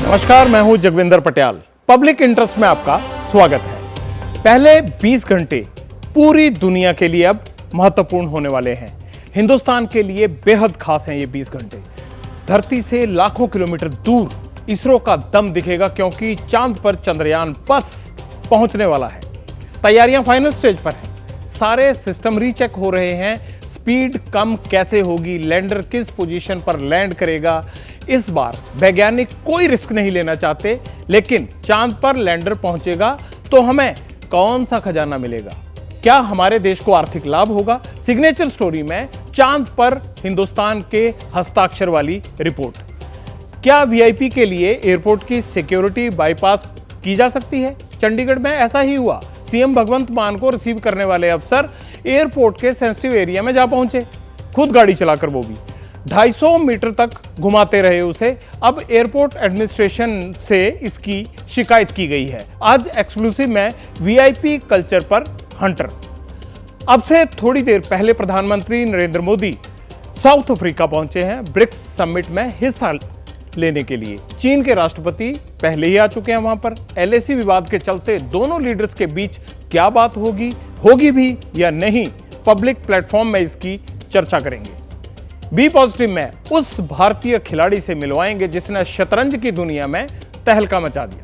नमस्कार, मैं हूं जगविंदर पटियाल। पब्लिक इंटरेस्ट में आपका स्वागत है। पहले 20 घंटे पूरी दुनिया के लिए अब महत्वपूर्ण होने वाले हैं। हिंदुस्तान के लिए बेहद खास हैं ये 20 घंटे। धरती से लाखों किलोमीटर दूर इसरो का दम दिखेगा, क्योंकि चांद पर चंद्रयान बस पहुंचने वाला है। तैयारियां फाइनल स्टेज पर हैं। सारे सिस्टम रीचेक हो रहे हैं। स्पीड कम कैसे होगी, लैंडर किस पोजीशन पर लैंड करेगा। इस बार वैज्ञानिक कोई रिस्क नहीं लेना चाहते, लेकिन चांद पर लैंडर पहुंचेगा तो हमें कौन सा खजाना मिलेगा? क्या हमारे देश को आर्थिक लाभ होगा? सिग्नेचर स्टोरी में चांद पर हिंदुस्तान के हस्ताक्षर वाली रिपोर्ट। क्या वीआईपी के लिए एयरपोर्ट की सिक्योरिटी बाईपास की जा सकती है? चंडीगढ़ में ऐसा ही हुआ। सीएम भगवंत मान को रिसीव करने वाले अफसर एयरपोर्ट के सेंसिटिव एरिया में जा पहुंचे, खुद गाड़ी चलाकर, वो भी 250 मीटर तक घुमाते रहे उसे। अब एयरपोर्ट एडमिनिस्ट्रेशन से इसकी शिकायत की गई है। आज एक्सक्लूसिव में वीआईपी कल्चर पर हंटर। अब से थोड़ी देर पहले प्रधानमंत्री नरेंद्र मोदी साउथ अफ्रीका पहुंचे हैं ब्रिक्स समिट में हिस्सा लेने के लिए। चीन के राष्ट्रपति पहले ही आ चुके हैं वहां पर। एलएसी विवाद के चलते दोनों लीडर्स के बीच क्या बात होगी भी या नहीं, पब्लिक प्लेटफॉर्म में इसकी चर्चा करेंगे। बी पॉजिटिव में उस भारतीय खिलाड़ी से मिलवाएंगे जिसने शतरंज की दुनिया में तहलका मचा दिया।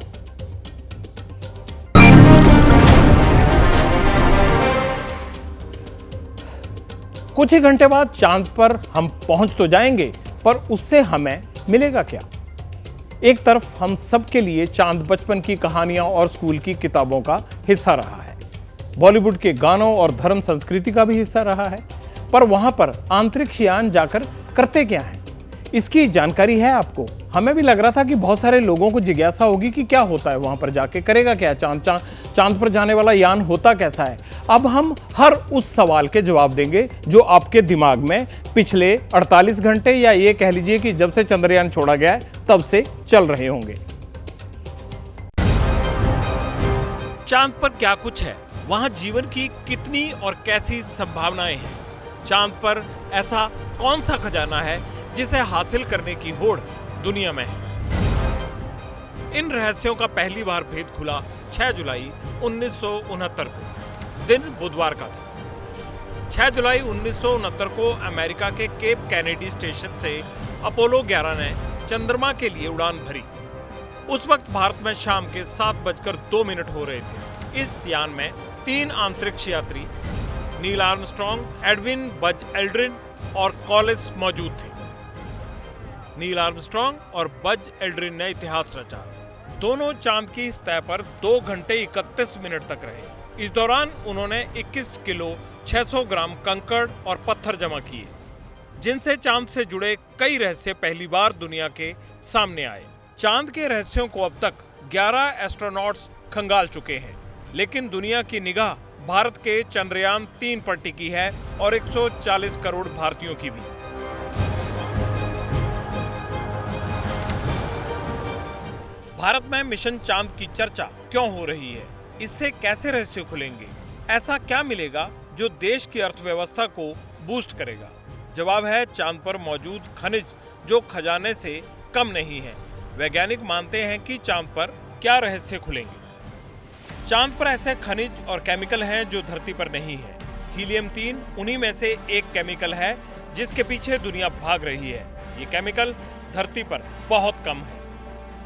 कुछ ही घंटे बाद चांद पर हम पहुंच तो जाएंगे, पर उससे हमें मिलेगा क्या? एक तरफ हम सबके लिए चांद बचपन की कहानियां और स्कूल की किताबों का हिस्सा रहा है, बॉलीवुड के गानों और धर्म संस्कृति का भी हिस्सा रहा है, पर वहां पर अंतरिक्ष यान जाकर करते क्या हैं, इसकी जानकारी है आपको? हमें भी लग रहा था कि बहुत सारे लोगों को जिज्ञासा होगी कि क्या होता है वहां पर जाके, करेगा क्या चांद पर जाने वाला यान होता कैसा है। अब हम हर उस सवाल के जवाब देंगे जो आपके दिमाग में पिछले 48 घंटे या ये कह लीजिए कि जब से चंद्रयान छोड़ा गया है तब से चल रहे होंगे। चांद पर क्या कुछ है, वहां जीवन की कितनी और कैसी संभावनाएं हैं? चांद पर ऐसा कौन सा खजाना है जिसे हासिल करने की होड़ दुनिया में है? इन रहस्यों का पहली बार भेद खुला 6 जुलाई 1969 को। दिन बुधवार का था। 6 जुलाई 1969 को अमेरिका के केप कैनेडी स्टेशन से अपोलो 11 ने चंद्रमा के लिए उड़ान भरी। उस वक्त भारत में शाम के 7:02 हो रहे थे। इस यान में 3 अंतरिक्ष यात्री Neil Armstrong, Edwin Buzz Aldrin और कॉलिस मौजूद थे। नील आर्मस्ट्रॉन्ग और बज एल्ड्रिन ने इतिहास रचा। दोनों चांद की सतह पर 2 घंटे 31 मिनट तक रहे। इस दौरान उन्होंने 21 किलो 600 ग्राम कंकड़ और पत्थर जमा किए, जिनसे चांद से जुड़े कई रहस्य पहली बार दुनिया के सामने आए। चांद के रहस्यों को अब तक 11 एस्ट्रोनॉट्स खंगाल चुके हैं, लेकिन दुनिया की निगाह भारत के चंद्रयान 3 पर टिकी है और 140 करोड़ भारतीयों की भी। भारत में मिशन चांद की चर्चा क्यों हो रही है? इससे कैसे रहस्य खुलेंगे? ऐसा क्या मिलेगा जो देश की अर्थव्यवस्था को बूस्ट करेगा? जवाब है चांद पर मौजूद खनिज, जो खजाने से कम नहीं है। वैज्ञानिक मानते हैं कि चांद पर क्या रहस्य खुलेंगे। चांद पर ऐसे खनिज और केमिकल हैं जो धरती पर नहीं है। हीलियम 3 उन्हीं में से एक केमिकल है जिसके पीछे दुनिया भाग रही है। ये केमिकल धरती पर बहुत कम है।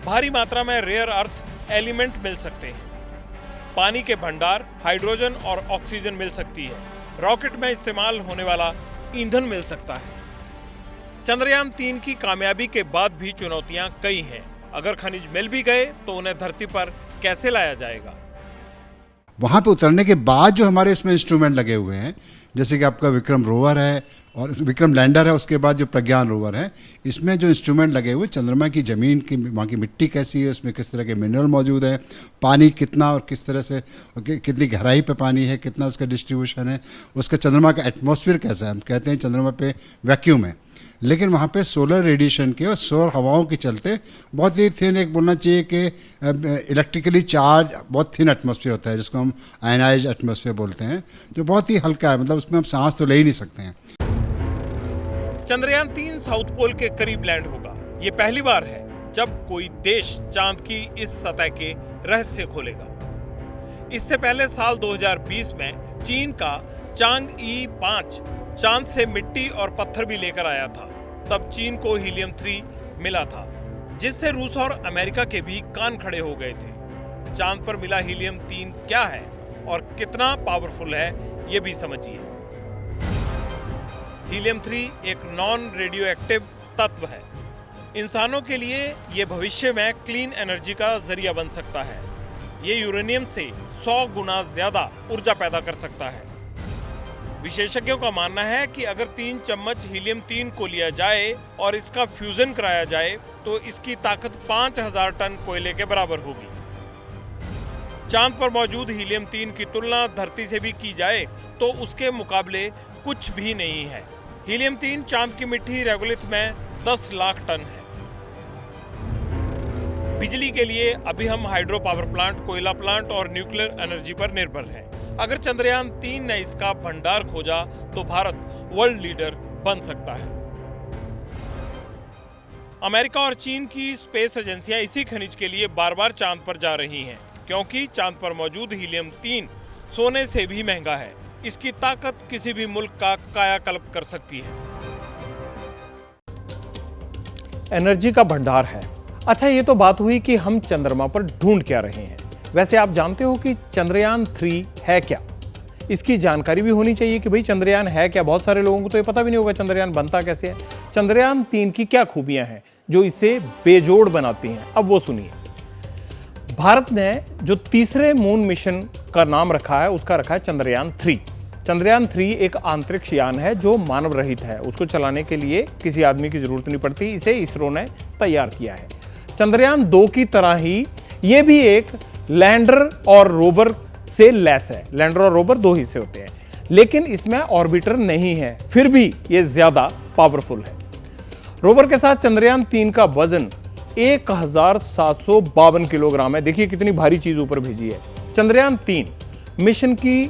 भारी मात्रा में रेयर अर्थ एलिमेंट मिल सकते हैं। पानी के भंडार, हाइड्रोजन और ऑक्सीजन मिल सकती है। रॉकेट में इस्तेमाल होने वाला ईंधन मिल सकता है। चंद्रयान 3 की कामयाबी के बाद भी चुनौतियां कई हैं। अगर खनिज मिल भी गए तो उन्हें धरती पर कैसे लाया जाएगा? वहाँ पे उतरने के बाद जो हमारे इसमें इंस्ट्रूमेंट लगे हुए हैं, जैसे कि आपका विक्रम रोवर है और विक्रम लैंडर है, उसके बाद जो प्रज्ञान रोवर है, इसमें जो इंस्ट्रूमेंट लगे हुए, चंद्रमा की ज़मीन की, वहाँ की मिट्टी कैसी है, उसमें किस तरह के मिनरल मौजूद है, पानी कितना और किस तरह से, कितनी गहराई पे पानी है, कितना उसका डिस्ट्रीब्यूशन है, उसका चंद्रमा का एटमॉस्फेयर कैसा है। हम कहते हैं चंद्रमा पे वैक्यूम है, लेकिन वहाँ पे सोलर रेडिएशन के और सौर हवाओं के चलते बहुत ही थिन, एक बोलना चाहिए कि इलेक्ट्रिकली चार्ज बहुत थिन एटमॉस्फेयर होता है, जिसको हम आयनाइज एटमॉस्फेयर बोलते हैं, जो बहुत ही हल्का है, मतलब उसमें हम सांस तो ले ही नहीं सकते हैं। चंद्रयान 3 साउथ पोल के करीब लैंड होगा। ये पहली बार है। जब कोई देश चांद की इस सतह के रहस्य खोलेगा। इससे पहले साल 2020 में चीन का चांगई 5 चांद से मिट्टी और पत्थर भी लेकर आया था। तब चीन को हीलियम 3 मिला था, जिससे रूस और अमेरिका के भी कान खड़े हो गए थे। चांद पर मिला हीलियम 3 क्या है और कितना पावरफुल है, ये भी समझिए। हीलियम 3 एक नॉन रेडियो एक्टिव तत्व है। इंसानों के लिए ये भविष्य में क्लीन एनर्जी का जरिया बन सकता है। ये यूरेनियम से 100 गुना ज्यादा ऊर्जा पैदा कर सकता है। विशेषज्ञों का मानना है कि अगर 3 चम्मच हीलियम 3 को लिया जाए और इसका फ्यूजन कराया जाए तो इसकी ताकत 5000 टन कोयले के बराबर होगी। चांद पर मौजूद हीलियम 3 की तुलना धरती से भी की जाए तो उसके मुकाबले कुछ भी नहीं है। हीलियम 3 चांद की मिट्टी रेगुलिथ में 10 लाख टन है। बिजली के लिए अभी हम हाइड्रो पावर प्लांट, कोयला प्लांट और न्यूक्लियर एनर्जी पर निर्भर हैं। अगर चंद्रयान 3 ने इसका भंडार खोजा तो भारत वर्ल्ड लीडर बन सकता है। अमेरिका और चीन की स्पेस एजेंसियां इसी खनिज के लिए बार-बार चांद पर जा रही हैं, क्योंकि चांद पर मौजूद हीलियम 3 सोने से भी महंगा है। इसकी ताकत किसी भी मुल्क का कायाकल्प कर सकती है। एनर्जी का भंडार है। अच्छा, ये तो बात हुई कि हम चंद्रमा पर ढूंढ क्या रहे हैं। वैसे आप जानते हो कि चंद्रयान 3 है क्या? इसकी जानकारी भी होनी चाहिए कि भाई चंद्रयान है क्या। बहुत सारे लोगों को तो ये पता भी नहीं होगा चंद्रयान बनता कैसे है। चंद्रयान 3 की क्या खूबियां हैं जो इसे बेजोड़ बनाती हैं, अब वो सुनिए। भारत ने जो तीसरे मून मिशन का नाम रखा है उसका रखा है चंद्रयान 3। चंद्रयान 3 एक अंतरिक्ष यान है जो मानव रहित है। उसको चलाने के लिए किसी आदमी की जरूरत नहीं पड़ती। इसे इसरो ने तैयार किया है। चंद्रयान 2 की तरह ही ये भी एक लैंडर और रोवर से लैस है। लैंडर और रोवर 2 हिस्से होते हैं, लेकिन इसमें ऑर्बिटर नहीं है। फिर भी ये ज्यादा पावरफुल है। रोवर के साथ चंद्रयान 3 का वजन 1752 किलोग्राम है। देखिए कितनी भारी चीज ऊपर भेजी है। चंद्रयान 3 मिशन की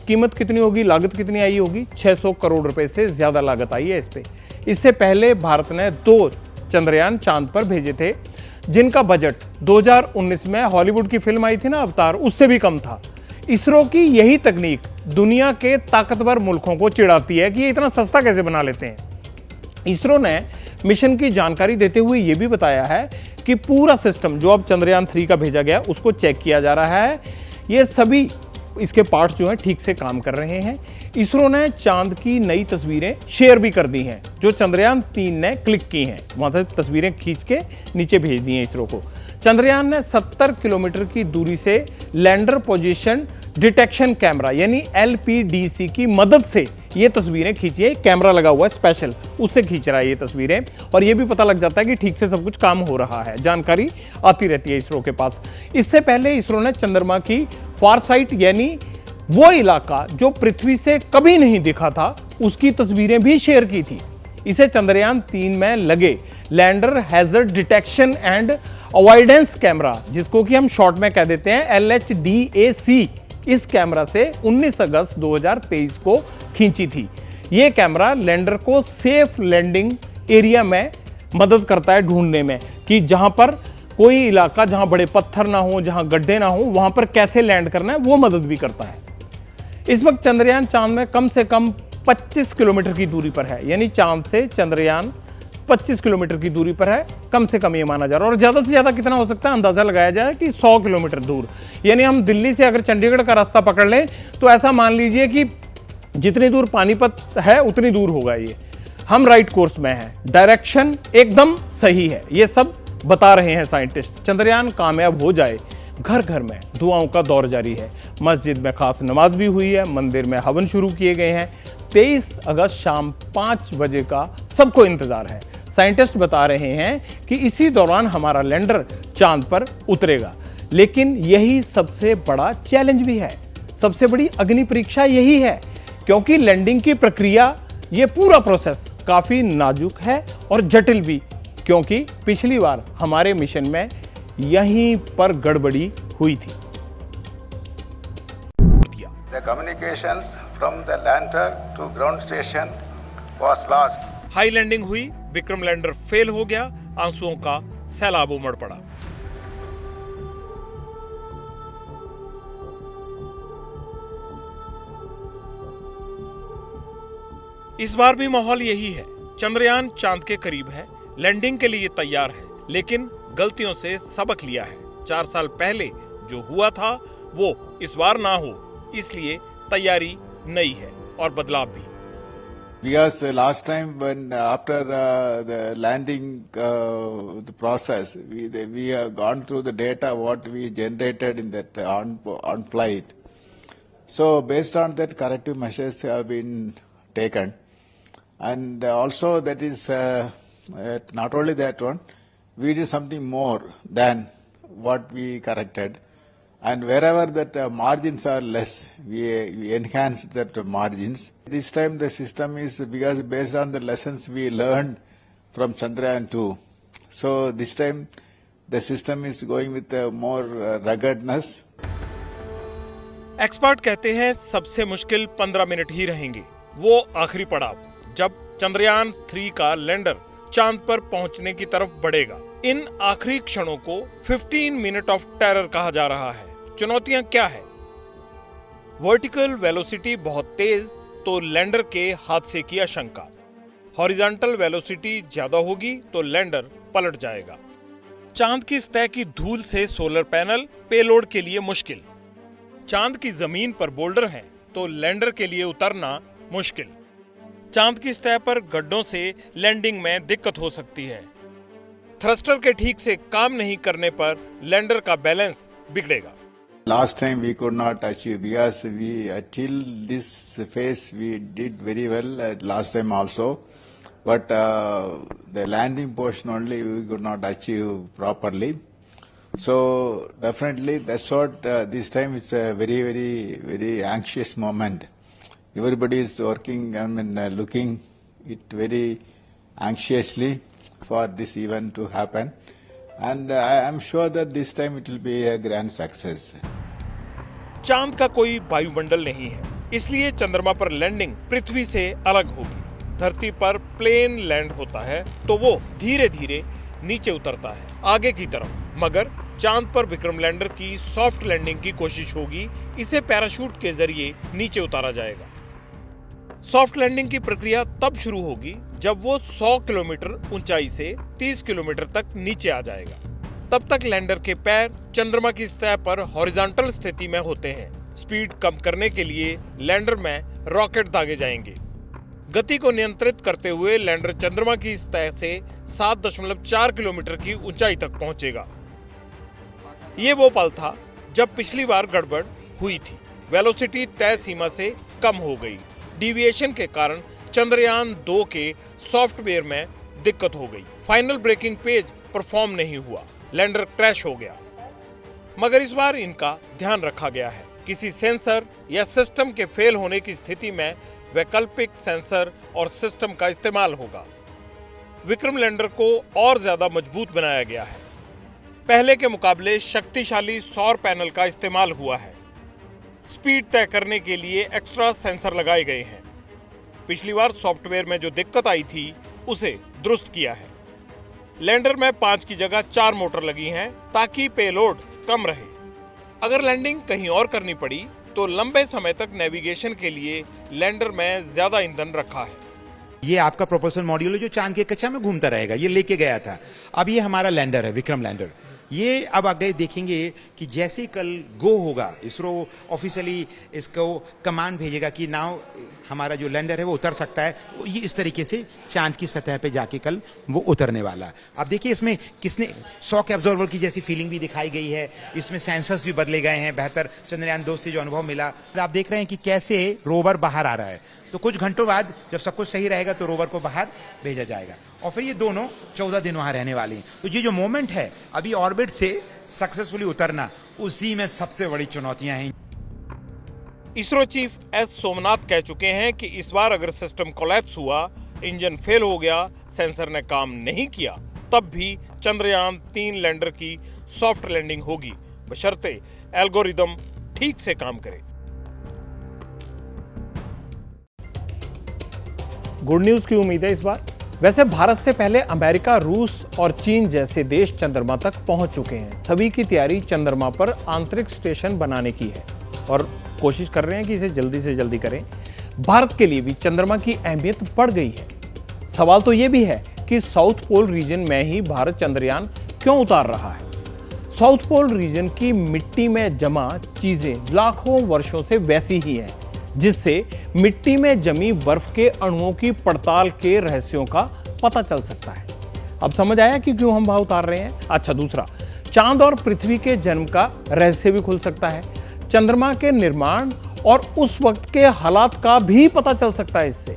कीमत कितनी होगी, लागत कितनी आई होगी? 600 करोड़ रुपए से ज्यादा लागत आई है इस पे। इससे पहले भारत ने 2 चंद्रयान चांद पर भेजे थे, जिनका बजट 2019 में हॉलीवुड की फिल्म आई थी ना अवतार, उससे भी कम था। इसरो की यही तकनीक दुनिया के ताकतवर मुल्कों को चिढ़ाती है कि ये इतना सस्ता कैसे बना लेते हैं। इसरो ने मिशन की जानकारी देते हुए यह भी बताया है कि पूरा सिस्टम जो अब चंद्रयान 3 का भेजा गया उसको चेक किया जा रहा है। ये सभी इसके पार्ट्स जो हैं ठीक से काम कर रहे हैं। इसरो ने चांद की नई तस्वीरें शेयर भी कर दी हैं जो चंद्रयान 3 ने क्लिक की हैं। वहां से तस्वीरें खींच के नीचे भेज दी हैं इसरो को। चंद्रयान ने 70 किलोमीटर की दूरी से लैंडर पोजीशन डिटेक्शन कैमरा यानी LPDC की मदद से ये तस्वीरें खींची है। कैमरा लगा हुआ है स्पेशल, उससे खींच रहा है ये तस्वीरें, और ये भी पता लग जाता है कि ठीक से सब कुछ काम हो रहा है। जानकारी आती रहती है इसरो के पास। इससे पहले इसरो ने चंद्रमा की फार साइट यानी वो इलाका जो पृथ्वी से कभी नहीं दिखा था उसकी तस्वीरें भी शेयर की थी। इसे चंद्रयान 3 में लगे lander hazard detection and avoidance camera, जिसको कि हम शॉर्ट में कह देते हैं LHDAC, इस कैमरा से 19 अगस्त 2023 को खींची थी। यह कैमरा लैंडर को सेफ लैंडिंग एरिया में मदद करता है ढूंढने में कि जहां पर कोई इलाका जहां बड़े पत्थर ना हो, जहां गड्ढे ना हो, वहां पर कैसे लैंड करना है वो मदद भी करता है। इस वक्त चंद्रयान चांद में कम से कम 25 किलोमीटर की दूरी पर है, यानी चांद से चंद्रयान 25 किलोमीटर की दूरी पर है, कम से कम ये माना जा रहा है। और ज्यादा से ज्यादा कितना हो सकता है अंदाजा लगाया जाए कि 100 किलोमीटर दूर, यानी हम दिल्ली से अगर चंडीगढ़ का रास्ता पकड़ लें तो ऐसा मान लीजिए कि जितनी दूर पानीपत है उतनी दूर होगा ये। हम राइट कोर्स में हैं, डायरेक्शन एकदम सही है, ये सब बता रहे हैं साइंटिस्ट। चंद्रयान कामयाब हो जाए, घर घर में दुआओं का दौर जारी है। मस्जिद में खास नमाज भी हुई है, मंदिर में हवन शुरू किए गए हैं। 23 अगस्त शाम 5 बजे का सबको इंतजार है। साइंटिस्ट बता रहे हैं कि इसी दौरान हमारा लैंडर चांद पर उतरेगा। लेकिन यही सबसे बड़ा चैलेंज भी है, सबसे बड़ी अग्नि परीक्षा यही है, क्योंकि लैंडिंग की प्रक्रिया, ये पूरा प्रोसेस काफी नाजुक है और जटिल भी, क्योंकि पिछली बार हमारे मिशन में यहीं पर गड़बड़ी हुई थी। The communications from the lander to ground station was lost. High landing हुई, विक्रम लैंडर फेल हो गया, आंसुओं का सैलाब उमड़ पड़ा। इस बार भी माहौल यही है। चंद्रयान चांद के करीब है, लैंडिंग के लिए तैयार है, लेकिन गलतियों से सबक लिया है। 4 साल पहले जो हुआ था वो इस बार ना हो, इसलिए तैयारी नई है और बदलाव भी। Because last time when after the landing the process, we have gone through the data what we generated in that on flight. So based on that, corrective measures have been taken, and also that is not only that one, we did something more than what we corrected. And wherever that margins are less, we enhance that margins. This time the system is because based on the lessons we learned from Chandrayaan 2. So this time the system is going with more ruggedness. Expert कहते हैं सबसे मुश्किल 15 minute ही रहेंगे, वो आखिरी पड़ाव जब चंद्रयान 3 का लैंडर चांद पर पहुंचने की तरफ बढ़ेगा। इन आखिरी क्षणों को 15 मिनट ऑफ टेरर कहा जा रहा है। चुनौतियां क्या है? वर्टिकल वेलोसिटी बहुत तेज तो लैंडर के हादसे की आशंका, हॉरिजॉन्टल वेलोसिटी ज्यादा होगी तो लैंडर पलट जाएगा, चांद की सतह की धूल से सोलर पैनल पेलोड के लिए मुश्किल, चांद की जमीन पर बोल्डर हैं तो लैंडर के लिए उतरना मुश्किल, चांद की सतह पर गड्ढों से लैंडिंग में दिक्कत हो सकती है, थ्रस्टर के ठीक से काम नहीं करने पर लैंडर का बैलेंस बिगड़ेगा। Last time we could not achieve because we till this phase we did very well last time also, but the landing portion only we could not achieve properly. So definitely that's what this time it's a very anxious moment. Everybody is working, looking it very anxiously for this event to happen, and I am sure that this time it will be a grand success. चांद का कोई वायुमंडल नहीं है, इसलिए चंद्रमा पर landing पृथ्वी से अलग होगी। धरती पर प्लेन लैंड होता है तो वो धीरे धीरे नीचे उतरता है आगे की तरफ, मगर चांद पर विक्रम लैंडर की सॉफ्ट लैंडिंग की कोशिश होगी। इसे पैराशूट के जरिए नीचे उतारा जाएगा। सॉफ्ट लैंडिंग की प्रक्रिया तब शुरू होगी जब वो 100 किलोमीटर ऊंचाई से 30 किलोमीटर तक नीचे आ जाएगा। तब तक लैंडर के पैर चंद्रमा की सतह पर हॉरिजॉन्टल स्थिति में होते हैं। स्पीड कम करने के लिए लैंडर में रॉकेट दागे जाएंगे। गति को नियंत्रित करते हुए लैंडर चंद्रमा की सतह से 7.4 किलोमीटर की ऊंचाई तक पहुंचेगा। ये वो पल था जब पिछली बार गड़बड़ हुई थी। वेलोसिटी तय सीमा से कम हो गई। डिविएशन के कारण चंद्रयान 2 के सॉफ्टवेयर में दिक्कत हो गई। फाइनल ब्रेकिंग पेज परफॉर्म नहीं हुआ, लैंडर क्रैश हो गया। मगर इस बार इनका ध्यान रखा गया है। किसी सेंसर या सिस्टम के फेल होने की स्थिति में वैकल्पिक सेंसर और सिस्टम का इस्तेमाल होगा। विक्रम लैंडर को और ज्यादा मजबूत बनाया गया है। पहले के मुकाबले शक्तिशाली सौर पैनल का इस्तेमाल हुआ है। स्पीड तय करने के लिए एक्स्ट्रा सेंसर लगाए गए हैं। पिछली बार सॉफ्टवेयर में जो दिक्कत आई थी उसे दुरुस्त किया है। लैंडर में 5 की जगह 4 मोटर लगी हैं ताकि पेलोड कम रहे। अगर लैंडिंग कहीं और करनी पड़ी तो लंबे समय तक नेविगेशन के लिए लैंडर में ज्यादा ईंधन रखा है। ये आपका प्रोपल्शन मॉड्यूल है जो चांद के कक्षा में घूमता रहेगा, ये लेके गया था। अब ये हमारा लैंडर है, विक्रम लैंडर। ये अब आगे देखेंगे कि जैसे ही कल गो होगा, इसरो ऑफिशियली इसको कमांड भेजेगा कि नाउ हमारा जो लैंडर है वो उतर सकता है। ये इस तरीके से चांद की सतह पे जाके कल वो उतरने वाला। अब देखिए इसमें किसने शॉक एब्जॉर्बर की जैसी फीलिंग भी दिखाई गई है। इसमें सेंसर्स भी बदले गए हैं। बेहतर चंद्रयान 2 से जो अनुभव मिला, आप देख रहे हैं कि कैसे रोवर बाहर आ रहा है। तो कुछ घंटों बाद जब सब कुछ सही रहेगा तो रोवर को बाहर भेजा जाएगा और फिर ये दोनों 14 दिन वहां रहने वाले हैं। तो ये जो मोमेंट है अभी ऑर्बिट से सक्सेसफुली उतरना, उसी में सबसे बड़ी चुनौतियां हैं। इसरो चीफ एस सोमनाथ कह चुके हैं कि इस बार अगर सिस्टम कोलैप्स हुआ, इंजन फेल हो गया, सेंसर ने काम नहीं किया, तब भी चंद्रयान 3 लैंडर की सॉफ्ट लैंडिंग होगी, बशर्ते एल्गोरिदम ठीक से काम करे। गुड न्यूज की उम्मीद है इस बार। वैसे भारत से पहले अमेरिका, रूस और चीन जैसे देश चंद्रमा तक पहुंच चुके हैं। सभी की तैयारी चंद्रमा पर आंतरिक स्टेशन बनाने की है और कोशिश कर रहे हैं कि इसे जल्दी से जल्दी करें। भारत के लिए भी चंद्रमा की अहमियत बढ़ गई है। सवाल तो यह भी है कि साउथ पोल रीजन में ही भारत चंद्रयान क्यों उतार रहा है। साउथ पोल रीजन की मिट्टी में जमा चीजें लाखों वर्षों से वैसी ही हैं, जिससे मिट्टी में जमी बर्फ के अणुओं की पड़ताल के रहस्यों का पता चल सकता है। अब समझ आया कि क्यों हम वहां उतार रहे हैं। अच्छा, दूसरा, चांद और पृथ्वी के जन्म का रहस्य भी खुल सकता है। चंद्रमा के निर्माण और उस वक्त के हालात का भी पता चल सकता है इससे।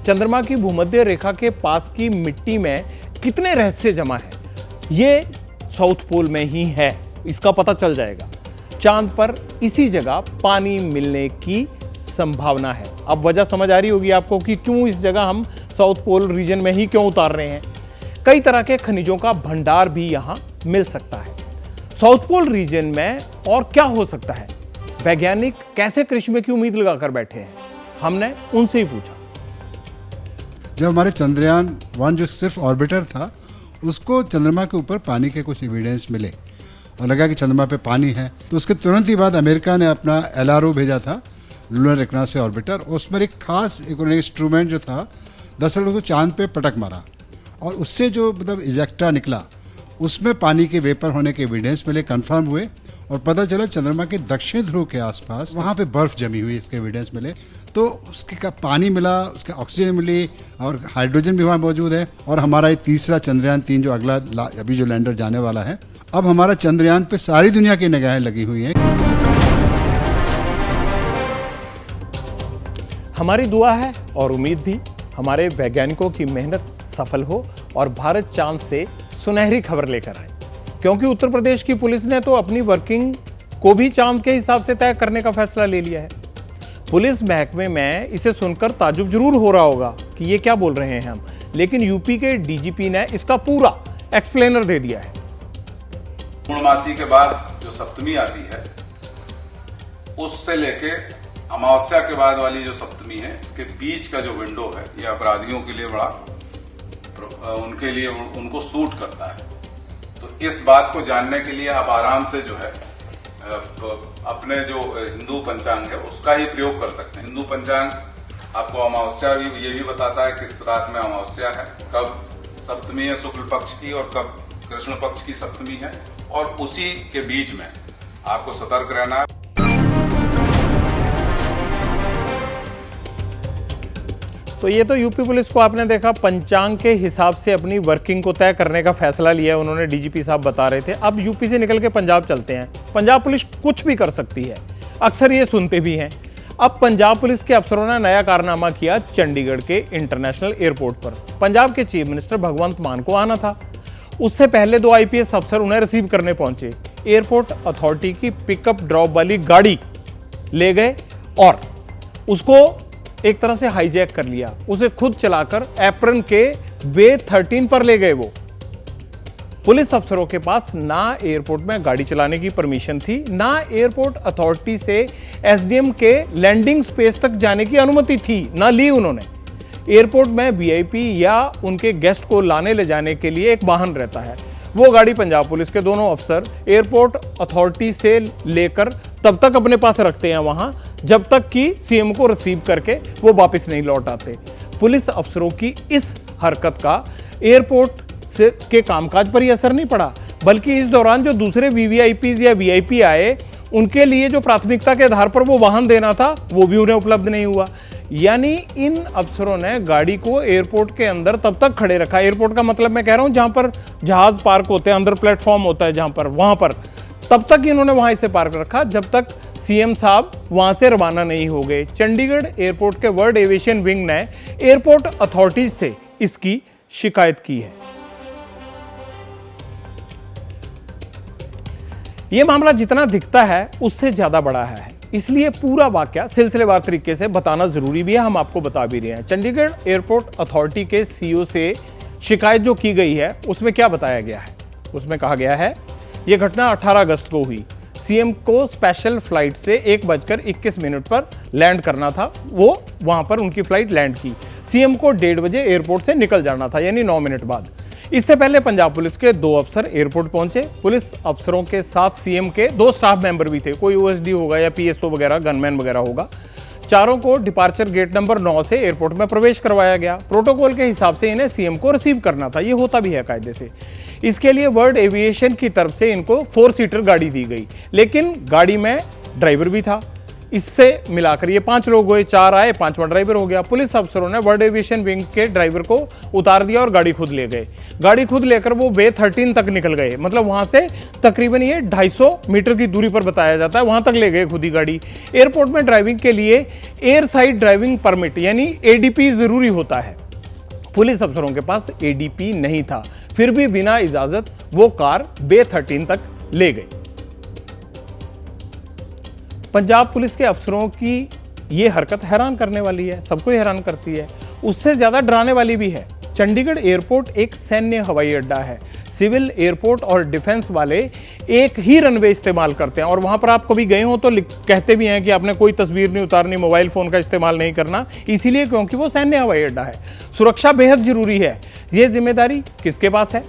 चंद्रमा की भूमध्य रेखा के पास की मिट्टी में कितने रहस्य जमा है, ये साउथ पोल में ही है, इसका पता चल जाएगा। चांद पर इसी जगह पानी मिलने की संभावना है। अब वजह समझ आ रही होगी आपको कि क्यों इस जगह हम साउथ पोल रीजन में ही क्यों उतार रहे हैं। कई तरह के खनिजों का भंडार भी यहां मिल सकता है। साउथ पोल रीजन में और क्या हो सकता है, वैज्ञानिक कैसे करिश्मे की उम्मीद लगाकर बैठे हैं, हमने उनसे ही पूछा। जब हमारे चंद्रयान 1 जो सिर्फ ऑर्बिटर था, उसको चंद्रमा के ऊपर पानी के कुछ एविडेंस मिले और लगा कि चंद्रमा पे पानी है, तो उसके तुरंत ही बाद अमेरिका ने अपना LRO भेजा था, लूनर रिकॉग्निशन ऑर्बिटर। उसमें एक खास इंस्ट्रूमेंट जो था, दरअसल उसको चांद पे पटक मारा और उससे जो मतलब इजेक्टा निकला, उसमें पानी के वेपर होने के एविडेंस मिले, कंफर्म हुए और पता चला चंद्रमा के दक्षिण ध्रुव के आसपास वहाँ पे बर्फ जमी हुई, इसके एविडेंस मिले। तो उसके का पानी मिला, उसके ऑक्सीजन मिली और हाइड्रोजन भी वहाँ मौजूद है। और हमारा ये तीसरा चंद्रयान 3 जो अगला अभी जो लैंडर जाने वाला है, अब हमारा चंद्रयान पे सारी दुनिया की निगाहें लगी हुई हैं। हमारी दुआ है और उम्मीद भी हमारे वैज्ञानिकों की मेहनत सफल हो और भारत चांद से सुनहरी खबर लेकर आए, क्योंकि उत्तर प्रदेश की पुलिस ने तो अपनी वर्किंग को भी चांद के हिसाब से तय करने का फैसला ले लिया है। पुलिस महकमे में इसे सुनकर ताजुब जरूर हो रहा होगा कि ये क्या बोल रहे हैं हम, लेकिन यूपी के DGP ने इसका पूरा एक्सप्लेनर दे दिया है। पूर्णमासी के बाद जो सप्तमी आती है, उससे लेके अमावस्या के बाद वाली जो सप्तमी है, इसके बीच का जो विंडो है, ये अपराधियों के लिए बड़ा उनके लिए उनको सूट करता है। तो इस बात को जानने के लिए आप आराम से जो है अपने जो हिंदू पंचांग है उसका ही प्रयोग कर सकते हैं। हिंदू पंचांग आपको अमावस्या भी ये भी बताता है किस रात में अमावस्या है, कब सप्तमी है शुक्ल पक्ष की और कब कृष्ण पक्ष की सप्तमी है, और उसी के बीच में आपको सतर्क रहना है। तो ये तो यूपी पुलिस को आपने देखा पंचांग के हिसाब से अपनी वर्किंग को तय करने का फैसला लिया है उन्होंने, DGP साहब बता रहे थे। अब यूपी से निकल के पंजाब चलते हैं। पंजाब पुलिस कुछ भी कर सकती है, अक्सर ये सुनते भी हैं। अब पंजाब पुलिस के अफसरों ने नया कारनामा किया चंडीगढ़ के इंटरनेशनल एयरपोर्ट पर। पंजाब के चीफ मिनिस्टर भगवंत मान को आना था, उससे पहले 2 IPS अफसर उन्हें रिसीव करने पहुंचे। एयरपोर्ट अथॉरिटी की पिकअप ड्रॉप वाली गाड़ी ले गए और उसको एक तरह से हाईजैक कर लिया, उसे खुद चलाकर एप्रन के वे 13 पर ले गए। वो पुलिस अफसरों के पास ना एयरपोर्ट में गाड़ी चलाने की परमिशन थी, ना एयरपोर्ट अथॉरिटी से SDM के लैंडिंग स्पेस तक जाने की अनुमति थी, ना ली उन्होंने। एयरपोर्ट में VIP या उनके गेस्ट को लाने ले जाने के लिए एक वाहन रहता है, वो गाड़ी पंजाब पुलिस के दोनों अफसर एयरपोर्ट अथॉरिटी से लेकर तब तक अपने पास रखते हैं वहां जब तक कि CM को रिसीव करके वो वापस नहीं लौट आते। पुलिस अफसरों की इस हरकत का एयरपोर्ट से के कामकाज पर ही असर नहीं पड़ा, बल्कि इस दौरान जो दूसरे VVIPs या VIP आए, उनके लिए जो प्राथमिकता के आधार पर वो वाहन देना था वो भी उन्हें उपलब्ध नहीं हुआ। यानी इन अफसरों ने गाड़ी को एयरपोर्ट के अंदर तब तक खड़े रखा, एयरपोर्ट का मतलब मैं कह रहा हूं जहां पर जहाज पार्क होते हैं, अंदर प्लेटफॉर्म होता है जहां पर, वहां पर तब तक इन्होंने वहां इसे पार्क रखा जब तक CM साहब वहां से रवाना नहीं हो गए। चंडीगढ़ एयरपोर्ट के वर्ल्ड एविएशन विंग ने एयरपोर्ट अथॉरिटीज से इसकी शिकायत की है। यह मामला जितना दिखता है उससे ज्यादा बड़ा है, इसलिए पूरा वाकया सिलसिलेवार तरीके से बताना जरूरी भी है, हम आपको बता भी रहे हैं। चंडीगढ़ एयरपोर्ट अथॉरिटी के CEO से शिकायत जो की गई है उसमें क्या बताया गया है, उसमें कहा गया है यह घटना 18 अगस्त को हुई। CM को स्पेशल फ्लाइट से 1:21 पर लैंड करना था, वो वहां पर उनकी फ्लाइट लैंड की। सीएम को 1:30 बजे एयरपोर्ट से निकल जाना था, यानी 9 मिनट बाद। इससे पहले पंजाब पुलिस के 2 अफसर एयरपोर्ट पहुंचे। पुलिस अफसरों के साथ सीएम के 2 स्टाफ मेंबर भी थे, कोई ओएसडी होगा या पीएसओ वगैरह, गनमैन वगैरह होगा। चारों को डिपार्चर गेट नंबर 9 से एयरपोर्ट में प्रवेश करवाया गया। प्रोटोकॉल के हिसाब से इन्हें सीएम को रिसीव करना था, ये होता भी है कायदे से। इसके लिए वर्ल्ड एविएशन की तरफ से इनको 4 सीटर गाड़ी दी गई, लेकिन गाड़ी में ड्राइवर भी था। इससे मिलाकर ये 5 लोग हुए, 4 आए, 5वां ड्राइवर हो गया। पुलिस अफसरों ने वर्ल्ड एविएशन विंग के ड्राइवर को उतार दिया और गाड़ी खुद ले गए। गाड़ी खुद लेकर वो वे 13 तक निकल गए, मतलब वहां से तकरीबन ये 250 मीटर की दूरी पर बताया जाता है, वहां तक ले गए खुद ही गाड़ी। एयरपोर्ट में ड्राइविंग के लिए एयर साइड ड्राइविंग परमिट यानी एडीपी जरूरी होता है। पुलिस अफसरों के पास एडीपी नहीं था, फिर भी बिना इजाजत वो कार बे 13 तक ले गई। पंजाब पुलिस के अफसरों की ये हरकत हैरान करने वाली है, सबको हैरान करती है। उससे ज्यादा डराने वाली भी है। चंडीगढ़ एयरपोर्ट एक सैन्य हवाई अड्डा है। सिविल एयरपोर्ट और डिफेंस वाले एक ही रनवे इस्तेमाल करते हैं, और वहां पर आप कभी गए हो तो कहते भी हैं कि आपने कोई तस्वीर नहीं उतारनी, मोबाइल फोन का इस्तेमाल नहीं करना, इसीलिए क्योंकि वो सैन्य हवाई अड्डा है। सुरक्षा बेहद जरूरी है। ये जिम्मेदारी किसके पास है?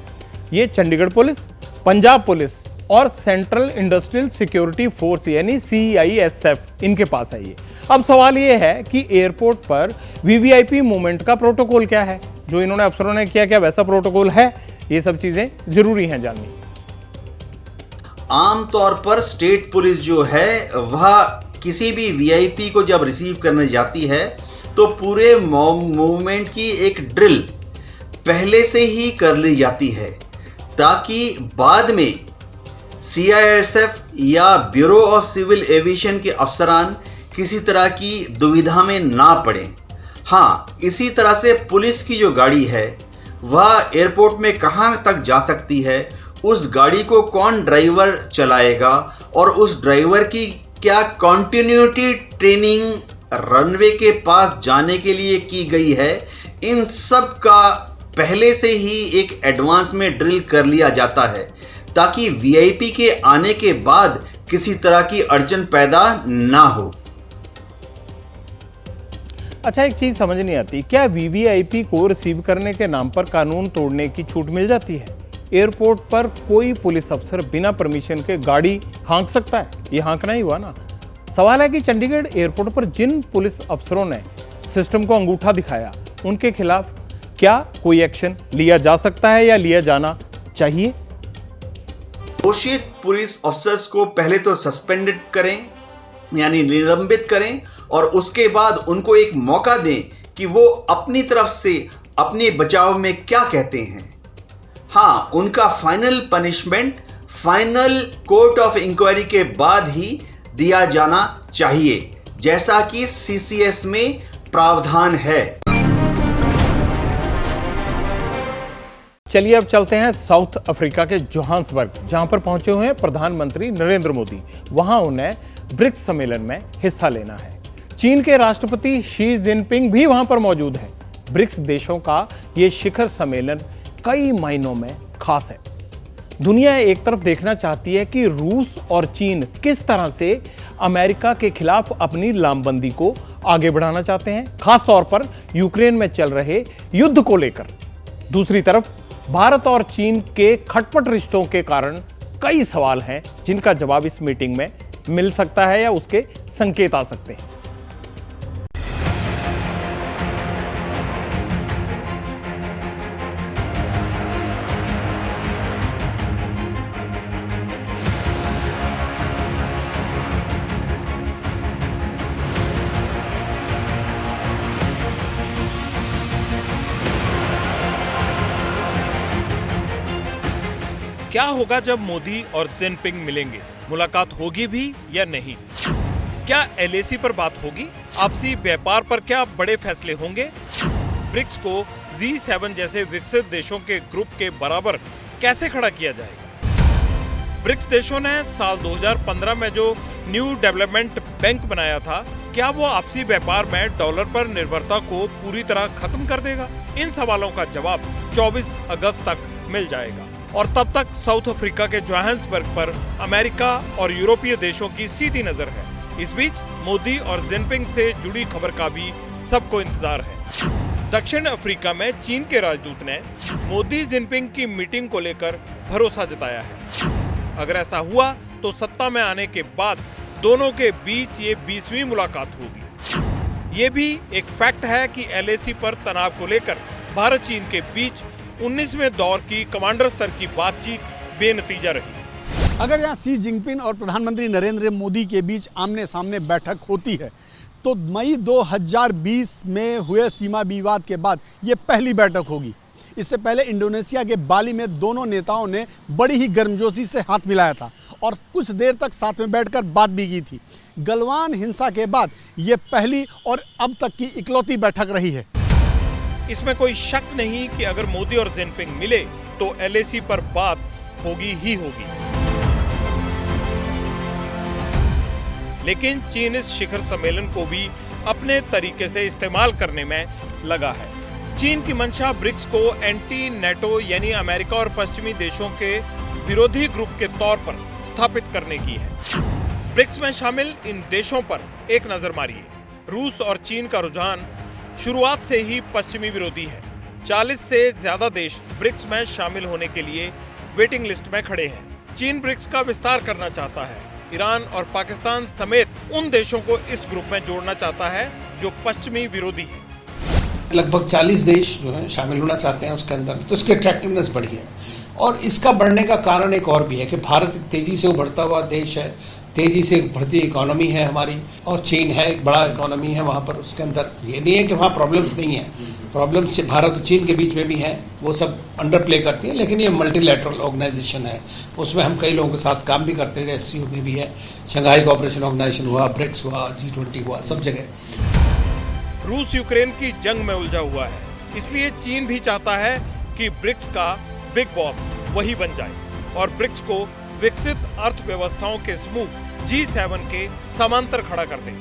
ये चंडीगढ़ पुलिस, पंजाब पुलिस और सेंट्रल इंडस्ट्रियल सिक्योरिटी फोर्स यानी CISF, इनके पास है ये। अब सवाल ये है कि एयरपोर्ट पर VVIP मूवमेंट का प्रोटोकॉल क्या है? जो इन्होंने अफसरों ने किया, क्या वैसा प्रोटोकॉल है? ये सब चीजें जरूरी हैं जाननी। आमतौर पर स्टेट पुलिस जो है वह किसी भी VIP को जब रिसीव करने जाती है तो पूरे मूवमेंट की एक ड्रिल पहले से ही कर ली जाती है, ताकि बाद में CISF या ब्यूरो ऑफ सिविल एविएशन के अफसरान किसी तरह की दुविधा में ना पड़े। हाँ, इसी तरह से पुलिस की जो गाड़ी है वह एयरपोर्ट में कहाँ तक जा सकती है, उस गाड़ी को कौन ड्राइवर चलाएगा और उस ड्राइवर की क्या कॉन्टिन्यूटी ट्रेनिंग रनवे के पास जाने के लिए की गई है, इन सब का पहले से ही एक एडवांस में ड्रिल कर लिया जाता है, ताकि VIP के आने के बाद किसी तरह की अड़चन पैदा ना हो। अच्छा, एक चीज समझ नहीं आती, क्या VVIP को रिसीव करने के नाम पर कानून तोड़ने की छूट मिल जाती है? एयरपोर्ट पर कोई पुलिस अफसर बिना परमिशन के गाड़ी हाँक सकता है? ये हाँकना ही हुआ ना। सवाल है कि चंडीगढ़ एयरपोर्ट पर जिन पुलिस अफसरों ने सिस्टम को अंगूठा दिखाया, उनके खिलाफ क्या कोई एक्शन लिया जा सकता है या लिया जाना चाहिए? दोषित पुलिस अफसर्स को पहले तो सस्पेंडेड करें, यानी निलंबित करें, और उसके बाद उनको एक मौका दें कि वो अपनी तरफ से अपने बचाव में क्या कहते हैं। हाँ, उनका final punishment final court of inquiry के बाद ही दिया जाना चाहिए, जैसा कि CCS में प्रावधान है। चलिए अब चलते हैं साउथ अफ्रीका के जोहान्सबर्ग, जहां पर पहुंचे हुए हैं प्रधानमंत्री नरेंद्र मोदी। वहां उन्हें ब्रिक्स सम्मेलन में हिस्सा लेना है। चीन के राष्ट्रपति शी जिनपिंग भी वहां पर मौजूद हैं। ब्रिक्स देशों का यह शिखर सम्मेलन कई मायनों में खास है। दुनिया एक तरफ देखना चाहती है कि रूस और चीन किस तरह से अमेरिका के खिलाफ अपनी लामबंदी को आगे बढ़ाना चाहते हैं, खास तौर पर यूक्रेन में चल रहे युद्ध को लेकर। दूसरी तरफ भारत और चीन के खटपट रिश्तों के कारण कई सवाल हैं जिनका जवाब इस मीटिंग में मिल सकता है या उसके संकेत आ सकते हैं। क्या होगा जब मोदी और जिनपिंग मिलेंगे? मुलाकात होगी भी या नहीं? क्या LAC पर बात होगी? आपसी व्यापार पर क्या बड़े फैसले होंगे? ब्रिक्स को G7 जैसे विकसित देशों के ग्रुप के बराबर कैसे खड़ा किया जाएगा? ब्रिक्स देशों ने साल 2015 में जो न्यू डेवलपमेंट बैंक बनाया था, क्या वो आपसी व्यापार में डॉलर पर निर्भरता को पूरी तरह खत्म कर देगा? इन सवालों का जवाब 24 अगस्त तक मिल जाएगा, और तब तक साउथ अफ्रीका के जोहान्सबर्ग पर अमेरिका और यूरोपीय देशों की सीधी नजर है। इस बीच मोदी और जिनपिंग से जुड़ी खबर का भी सबको इंतजार है। दक्षिण अफ्रीका में चीन के राजदूत ने मोदी जिनपिंग की मीटिंग को लेकर भरोसा जताया है। अगर ऐसा हुआ तो सत्ता में आने के बाद दोनों के बीच ये 20वीं मुलाकात होगी। ये भी एक फैक्ट है कि LAC पर तनाव को लेकर भारत चीन के बीच 19वें दौर की कमांडर स्तर की बातचीत बेनतीजा रही। अगर यहाँ शी जिनपिंग और प्रधानमंत्री नरेंद्र मोदी के बीच आमने सामने बैठक होती है तो मई 2020 में हुए सीमा विवाद के बाद ये पहली बैठक होगी। इससे पहले इंडोनेशिया के बाली में दोनों नेताओं ने बड़ी ही गर्मजोशी से हाथ मिलाया था और कुछ देर तक साथ में बैठकर बात भी की थी। गलवान हिंसा के बाद ये पहली और अब तक की इकलौती बैठक रही है। इसमें कोई शक नहीं कि अगर मोदी और जिनपिंग मिले तो LAC पर बात होगी ही होगी। लेकिन चीन इस शिखर सम्मेलन को भी अपने तरीके से इस्तेमाल करने में लगा है। चीन की मंशा ब्रिक्स को एंटी नेटो यानी अमेरिका और पश्चिमी देशों के विरोधी ग्रुप के तौर पर स्थापित करने की है। ब्रिक्स में शामिल इन देशों पर एक नजर मारिए। रूस और चीन का रुझान शुरुआत से ही पश्चिमी विरोधी है। 40 से ज्यादा देश ब्रिक्स में शामिल होने के लिए वेटिंग लिस्ट में खड़े हैं। चीन ब्रिक्स का विस्तार करना चाहता है। ईरान और पाकिस्तान समेत उन देशों को इस ग्रुप में जोड़ना चाहता है जो पश्चिमी विरोधी है। लगभग 40 देश जो हैं शामिल होना चाहते हैं उसके अंदर, तो इसकी अट्रैक्टिवनेस बढ़ी है। और इसका बढ़ने का कारण एक और भी है कि भारत तेजी से उभरता हुआ देश है, तेजी से बढ़ती इकोनॉमी है हमारी, और चीन है एक बड़ा इकोनॉमी है वहाँ पर। उसके अंदर ये नहीं है कि वहाँ प्रॉब्लम्स नहीं है, प्रॉब्लम्स भारत और चीन के बीच में भी हैं, वो सब अंडर प्ले करती हैं। लेकिन ये मल्टीलैटरल ऑर्गेनाइजेशन है, उसमें हम कई लोगों के साथ काम भी करते हैं। SCO में भी है, शंघाई कोऑपरेशन ऑर्गेनाइजेशन हुआ, ब्रिक्स हुआ, G20 हुआ, सब जगह। रूस यूक्रेन की जंग में उलझा हुआ है, इसलिए चीन भी चाहता है कि ब्रिक्स का बिग बॉस वही बन जाए और ब्रिक्स को विकसित अर्थव्यवस्थाओं के समूह G7 के समांतर खड़ा कर दे।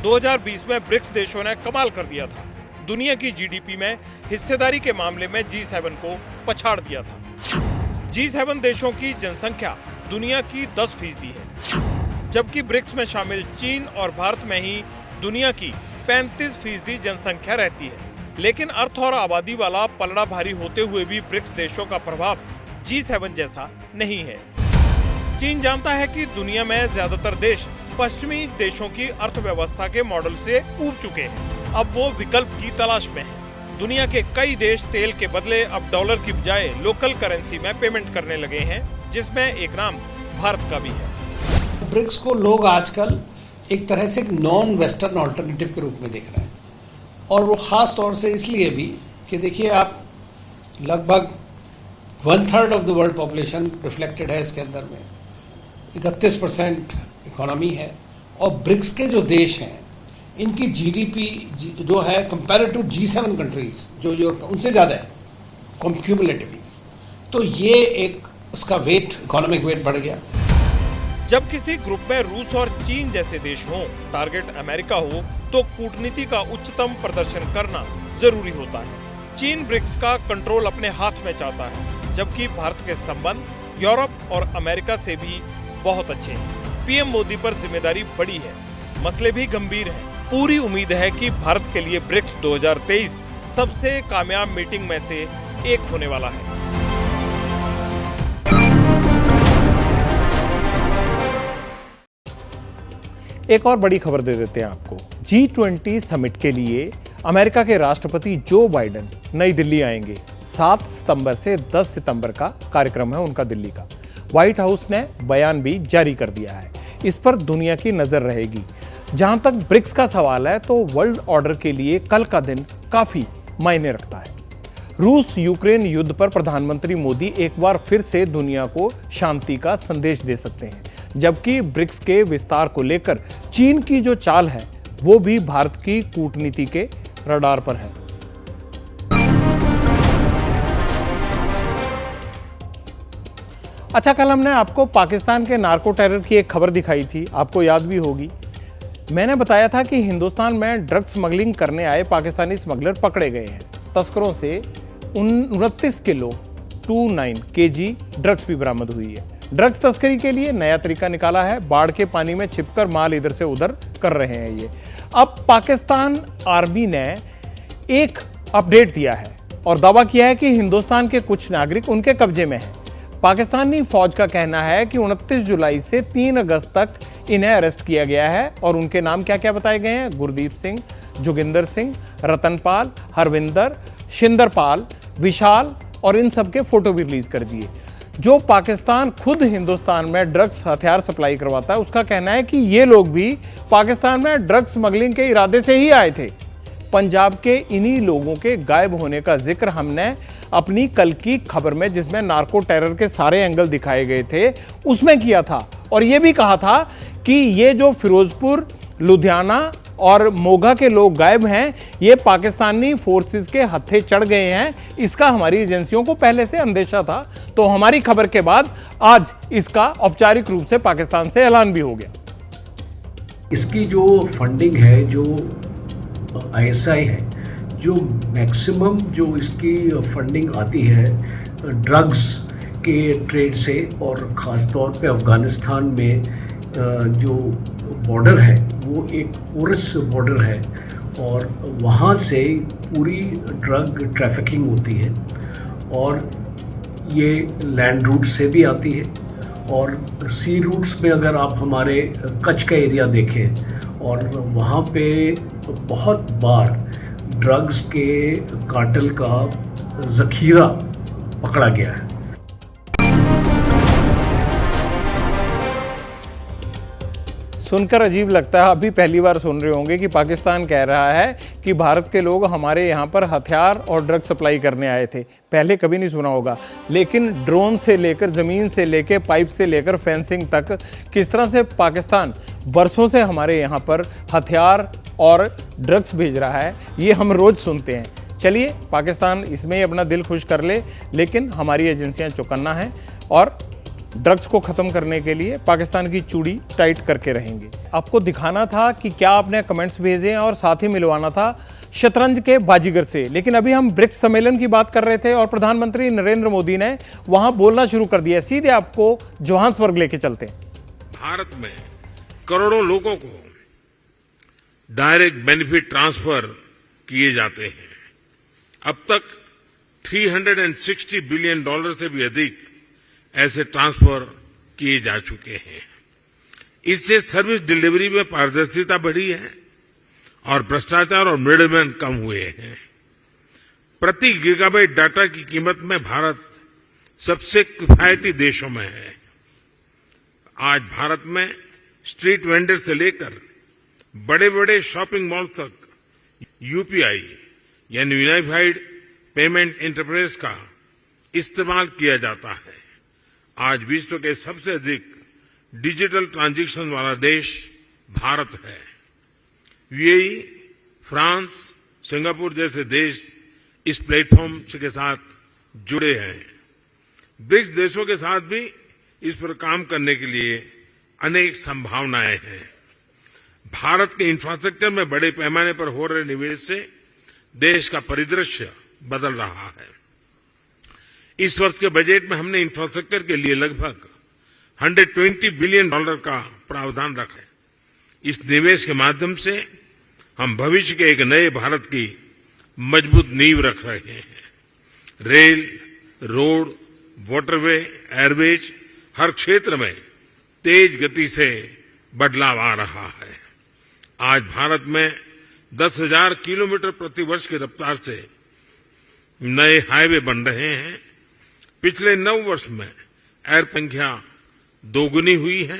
2020 में ब्रिक्स देशों ने कमाल कर दिया था। दुनिया की GDP में हिस्सेदारी के मामले में G7 को पछाड़ दिया था। G7 देशों की जनसंख्या दुनिया की 10% है, जबकि ब्रिक्स में शामिल चीन और भारत में ही दुनिया की 35% जनसंख्या रहती है। लेकिन अर्थ और आबादी वाला पलड़ा भारी होते हुए भी ब्रिक्स देशों का प्रभाव G7 जैसा नहीं है। चीन जानता है कि दुनिया में ज्यादातर देश पश्चिमी देशों की अर्थव्यवस्था के मॉडल से ऊब चुके हैं। अब वो विकल्प की तलाश में है। दुनिया के कई देश तेल के बदले अब डॉलर की बजाय लोकल करेंसी में पेमेंट करने लगे हैं, जिसमें एक नाम भारत का भी है। ब्रिक्स को लोग आजकल एक तरह से एक नॉन वेस्टर्न ऑल्टरनेटिव के रूप में देख रहे हैं, और वो खास तौर से इसलिए भी कि देखिए आप लगभग 1/3 of the world population reflected है इसके अंदर में, 31% इकोनॉमी है, और ब्रिक्स के जो देश हैं इनकी GDP जो है कंपेरेटिव टू G7 कंट्रीज जो यूरोप उनसे ज़्यादा है क्यूमुलेटिवली। तो ये एक उसका वेट, इकोनॉमिक वेट बढ़ गया। जब किसी ग्रुप में रूस और चीन जैसे देश हों, टारगेट अमेरिका हो, तो कूटनीति का उच्चतम प्रदर्शन करना जरूरी होता है। चीन ब्रिक्स का कंट्रोल अपने हाथ में चाहता है, जबकि भारत के संबंध यूरोप और अमेरिका से भी बहुत अच्छे हैं। PM मोदी पर जिम्मेदारी बड़ी है, मसले भी गंभीर हैं। पूरी उम्मीद है कि भारत के लिए ब्रिक्स 2023 सबसे कामयाब मीटिंग में से एक होने वाला है। एक और बड़ी खबर दे देते हैं आपको। G20 समिट के लिए अमेरिका के राष्ट्रपति जो बाइडेन नई दिल्ली आएंगे। 7 सितंबर से 10 सितंबर का कार्यक्रम है उनका दिल्ली का। व्हाइट हाउस ने बयान भी जारी कर दिया है। इस पर दुनिया की नजर रहेगी। जहां तक ब्रिक्स का सवाल है तो वर्ल्ड ऑर्डर के लिए कल का दिन काफी मायने रखता है। रूस यूक्रेन युद्ध पर प्रधानमंत्री मोदी एक बार फिर से दुनिया को शांति का संदेश दे सकते हैं, जबकि ब्रिक्स के विस्तार को लेकर चीन की जो चाल है वो भी भारत की कूटनीति के रडार पर है। अच्छा, कल हमने आपको पाकिस्तान के नार्को टेरर की एक खबर दिखाई थी, आपको याद भी होगी। मैंने बताया था कि हिंदुस्तान में ड्रग स्मगलिंग करने आए पाकिस्तानी स्मगलर पकड़े गए हैं। तस्करों से 29 किलो 29 kg ड्रग्स भी बरामद हुई है। ड्रग्स तस्करी के लिए नया तरीका निकाला है। बाढ़ के पानी में छिपकर माल इधर से उधर कर रहे हैं ये। अब पाकिस्तान आर्मी ने एक अपडेट दिया है और दावा किया है कि हिंदुस्तान के कुछ नागरिक उनके कब्जे में हैं। पाकिस्तानी फौज का कहना है कि 29 जुलाई से 3 अगस्त तक इन्हें अरेस्ट किया गया है और उनके नाम क्या क्या बताए गए हैं? गुरदीप सिंह, जोगिंदर सिंह, रतनपाल, हरविंदर, शिंदरपाल, विशाल, और इन सब के फोटो भी रिलीज कर दिए। जो पाकिस्तान खुद हिंदुस्तान में ड्रग्स हथियार सप्लाई करवाता है, उसका कहना है कि ये लोग भी पाकिस्तान में ड्रग्स स्मगलिंग के इरादे से ही आए थे। पंजाब के इन्हीं लोगों के गायब होने का जिक्र हमने अपनी कल की खबर में, जिसमें नार्को टेरर के सारे एंगल दिखाए गए थे, उसमें किया था और यह भी कहा था कि ये जो फिरोजपुर, लुधियाना और मोगा के लोग गायब हैं, ये पाकिस्तानी फोर्सेस के हत्थे चढ़ गए हैं। इसका हमारी एजेंसियों को पहले से अंदेशा था। तो हमारी खबर के बाद आज इसका औपचारिक रूप से पाकिस्तान से ऐलान भी हो गया। इसकी जो फंडिंग है, जो आईएसआई है, जो मैक्सिमम जो इसकी फंडिंग आती है ड्रग्स के ट्रेड से, और ख़ास तौर पे अफ़गानिस्तान में जो बॉर्डर है वो एक पोरस बॉर्डर है और वहाँ से पूरी ड्रग ट्रैफिकिंग होती है और ये लैंड रूट से भी आती है और सी रूट्स में अगर आप हमारे कच्छ का एरिया देखें और वहाँ पे बहुत बार ड्रग्स के कार्टेल का ज़ख़ीरा पकड़ा गया है। सुनकर अजीब लगता है, अभी पहली बार सुन रहे होंगे कि पाकिस्तान कह रहा है कि भारत के लोग हमारे यहाँ पर हथियार और ड्रग सप्लाई करने आए थे। पहले कभी नहीं सुना होगा, लेकिन ड्रोन से लेकर, ज़मीन से लेकर, पाइप से लेकर फेंसिंग तक किस तरह से पाकिस्तान बरसों से हमारे यहाँ पर हथियार और ड्रग्स भेज रहा है, ये हम रोज़ सुनते हैं। चलिए, पाकिस्तान इसमें ही अपना दिल खुश कर ले, लेकिन हमारी एजेंसियाँ चौकन्ना हैं और ड्रग्स को ख़त्म करने के लिए पाकिस्तान की चूड़ी टाइट करके रहेंगे। आपको दिखाना था कि क्या आपने कमेंट्स भेजे और साथ ही मिलवाना था शतरंज के बाजीगर से। लेकिन अभी हम ब्रिक्स सम्मेलन की बात कर रहे थे और प्रधानमंत्री नरेंद्र मोदी ने वहां बोलना शुरू कर दिया। सीधे आपको जोहान्सबर्ग लेके चलते हैं। भारत में करोड़ों लोगों को डायरेक्ट बेनिफिट ट्रांसफर किए जाते हैं। अब तक $360 बिलियन से भी अधिक ऐसे ट्रांसफर किए जा चुके हैं। इससे सर्विस डिलीवरी में पारदर्शिता बढ़ी है और भ्रष्टाचार और मिडलमैन कम हुए हैं। प्रति गीगाबाइट डाटा की कीमत में भारत सबसे किफायती देशों में है। आज भारत में स्ट्रीट वेंडर से लेकर बड़े बड़े शॉपिंग मॉल तक यूपीआई यानी यूनिफाइड पेमेंट इंटरफेस का इस्तेमाल किया जाता है। आज विश्व के सबसे अधिक डिजिटल ट्रांजैक्शन वाला देश भारत है। यूएई, फ्रांस, सिंगापुर जैसे देश इस प्लेटफॉर्म के साथ जुड़े हैं। ब्रिक्स देशों के साथ भी इस पर काम करने के लिए अनेक संभावनाएं हैं। भारत के इंफ्रास्ट्रक्चर में बड़े पैमाने पर हो रहे निवेश से देश का परिदृश्य बदल रहा है। इस वर्ष के बजट में हमने इंफ्रास्ट्रक्चर के लिए लगभग $120 बिलियन का प्रावधान रखा है। इस निवेश के माध्यम से हम भविष्य के एक नए भारत की मजबूत नींव रख रहे हैं। रेल, रोड, वाटरवे, एयरवेज हर क्षेत्र में तेज गति से बदलाव आ रहा है। आज भारत में 10,000 किलोमीटर प्रति वर्ष की रफ्तार से नए हाईवे बन रहे हैं। पिछले 9 वर्ष में एयर संख्या दोगुनी हुई है।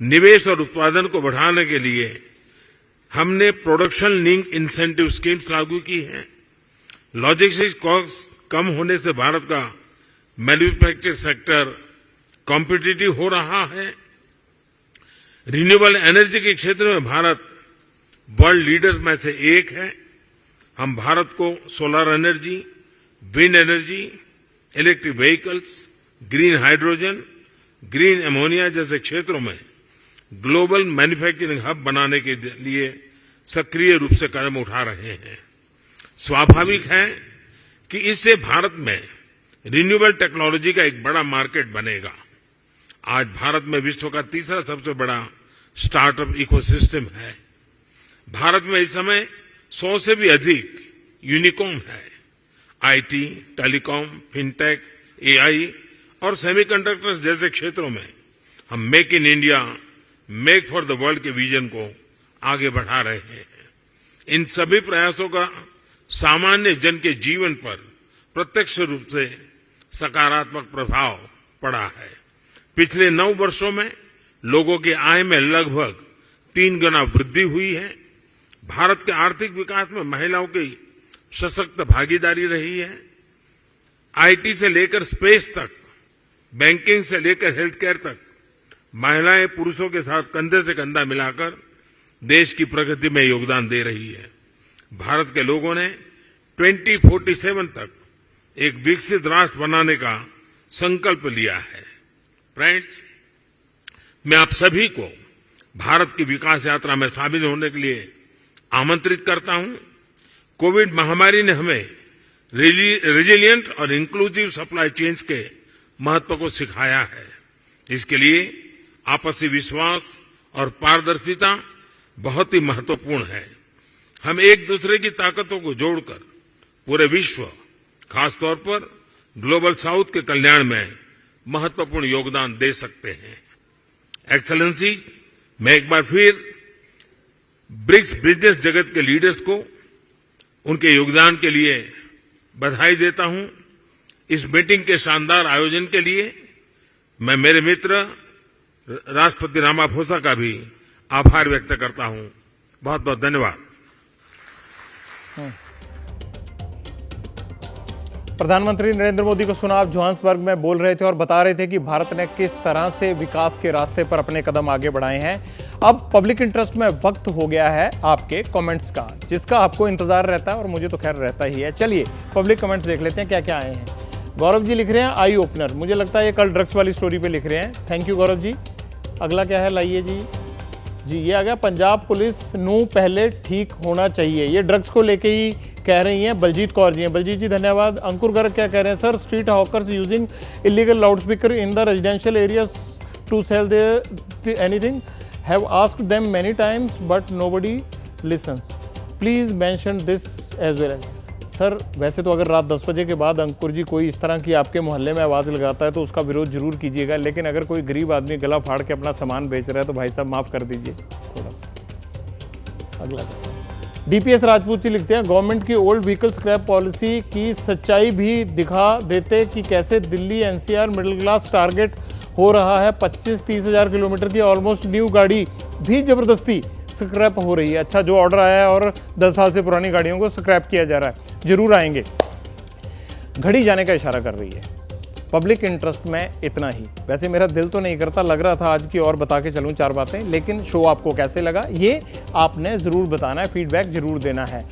निवेश और उत्पादन को बढ़ाने के लिए हमने प्रोडक्शन लिंक इंसेंटिव स्कीम्स लागू की है। लॉजिस्टिक्स कॉस्ट कम होने से भारत का मैन्युफैक्चरिंग सेक्टर कॉम्पिटिटिव हो रहा है। रिन्यूएबल एनर्जी के क्षेत्र में भारत वर्ल्ड लीडर में से एक है। हम भारत को solar energy, wind energy, electric vehicles, green hydrogen, green ammonia जैसे क्षेत्रों में ग्लोबल मैन्युफैक्चरिंग हब बनाने के लिए सक्रिय रूप से कदम उठा रहे हैं। स्वाभाविक है कि इससे भारत में रिन्यूएबल टेक्नोलॉजी का एक बड़ा मार्केट बनेगा। आज भारत में विश्व का तीसरा सबसे बड़ा स्टार्टअप इकोसिस्टम है। भारत में इस समय 100 से भी अधिक यूनिकॉर्न है। आईटी, टेलीकॉम, फिनटेक, एआई और सेमीकंडक्टर्स जैसे क्षेत्रों में हम make in India, make for the world के विजन को आगे बढ़ा रहे हैं। इन सभी प्रयासों का सामान्य जन के जीवन पर प्रत्यक्ष रूप से सकारात्मक प्रभाव पड़ा है। पिछले 9 वर्षों में लोगों की आय में लगभग 3 गुना वृद्धि हुई है। भारत के आर्थिक विकास में महिलाओं की सशक्त भागीदारी रही है। आईटी से लेकर स्पेस तक, बैंकिंग से लेकर हेल्थ केयर तक महिलाएं पुरुषों के साथ कंधे से कंधा मिलाकर देश की प्रगति में योगदान दे रही है। भारत के लोगों ने 2047 तक एक विकसित राष्ट्र बनाने का संकल्प लिया है। फ्रेंड्स, मैं आप सभी को भारत की विकास यात्रा में शामिल होने के लिए आमंत्रित करता हूं। कोविड महामारी ने हमें रेजिलिएंट और इंक्लूसिव सप्लाई चेन्स के महत्व को सिखाया है। इसके लिए आपसी विश्वास और पारदर्शिता बहुत ही महत्वपूर्ण है। हम एक दूसरे की ताकतों को जोड़कर पूरे विश्व, खासतौर पर ग्लोबल साउथ के कल्याण में महत्वपूर्ण योगदान दे सकते हैं। एक्सेलेंसी, मैं एक बार फिर ब्रिक्स बिजनेस जगत के लीडर्स को उनके योगदान के लिए बधाई देता हूं। इस मीटिंग के शानदार आयोजन के लिए मैं मेरे मित्र राष्ट्रपति रामाफोसा का भी आभार व्यक्त करता हूं। बहुत बहुत धन्यवाद। प्रधानमंत्री नरेंद्र मोदी को सुना, आप जोहान्सबर्ग में बोल रहे थे और बता रहे थे कि भारत ने किस तरह से विकास के रास्ते पर अपने कदम आगे बढ़ाए हैं। अब पब्लिक इंटरेस्ट में वक्त हो गया है आपके कमेंट्स का, जिसका आपको इंतजार रहता है और मुझे तो खैर रहता ही है। चलिए पब्लिक कमेंट्स देख लेते हैं क्या क्या आए हैं। गौरव जी लिख रहे हैं आई ओपनर, मुझे लगता है ये कल ड्रग्स वाली स्टोरी पे लिख रहे हैं। Thank you Gaurav ji. अगला क्या है, लाइए जी ये आ गया, पंजाब पुलिस नू पहले ठीक होना चाहिए, ये ड्रग्स को लेके ही कह रही हैं। बलजीत कौर जी हैं, बलजीत जी धन्यवाद। अंकुर गर्ग क्या कह रहे हैं, sir street hawkers using illegal loud speaker in the residential areas to sell their anything, have asked them many times but nobody listens, please mention this as well. Sir वैसे तो अगर रात 10 बजे के बाद अंकुर जी कोई इस तरह की आपके मोहल्ले में आवाज़ लगाता है तो उसका विरोध जरूर कीजिएगा, लेकिन अगर कोई गरीब आदमी गला फाड़ के अपना सामान बेच रहा है तो भाई साहब माफ़ कर दीजिए थोड़ा सा। अगला डीपीएस राजपूत जी लिखते हैं, गवर्नमेंट की ओल्ड व्हीकल स्क्रैप पॉलिसी की सच्चाई भी दिखा देते कि कैसे Delhi NCR middle class target हो रहा है। 25-30 हज़ार किलोमीटर की ऑलमोस्ट न्यू गाड़ी भी ज़बरदस्ती स्क्रैप हो रही है। अच्छा, जो ऑर्डर आया है और 10 साल से पुरानी गाड़ियों को स्क्रैप किया जा रहा है, जरूर आएंगे। घड़ी जाने का इशारा कर रही है। पब्लिक इंटरेस्ट में इतना ही। वैसे मेरा दिल तो नहीं करता, लग रहा था आज की और बता के चलूं 4 बातें, लेकिन शो आपको कैसे लगा ये आपने ज़रूर बताना है, फीडबैक ज़रूर देना है।